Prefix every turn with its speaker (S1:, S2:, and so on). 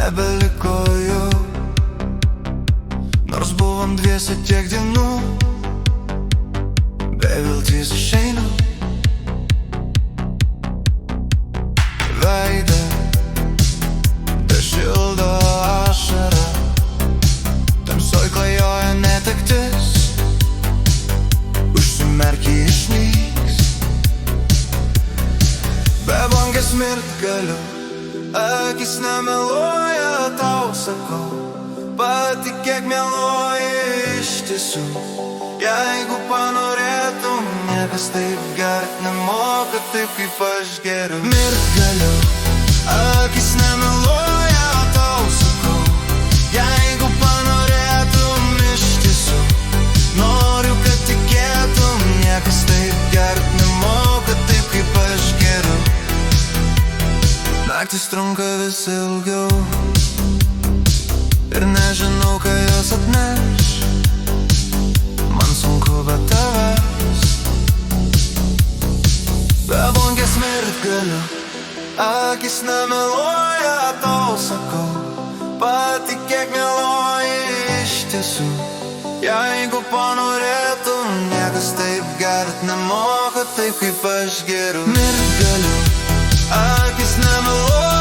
S1: nebeliko jų. Nors buvom dviese tiek dienų, be vilties išeinu. Veidą dašildo ašara, tamsoj klajoja netektis, užsimerki išnyks. Bebangės mirt galiu, akis nemeluoja, tau sakau, patikėk meluoji iš tiesų. Jeigu panorėtum, niekas taip gert nemoka taip kaip aš geriu. Mirt galiu, akis nemeluoja, tau sakau, jeigu panorėtum iš tiesų. Noriu, kad tikėtum, niekas taip gert nemoka taip kaip aš geriu. Naktis trunka vis ilgiau ir nežinau, ką jos atneš. Man sunku be tavęs, bebangės mirt galiu, akis nemeluoja, tau sakau, patikėk meluoji iš tiesų. Jeigu panorėtum, niekas taip gert nemoka taip kaip aš geriu. Mirt galiu, akis nemeluoja.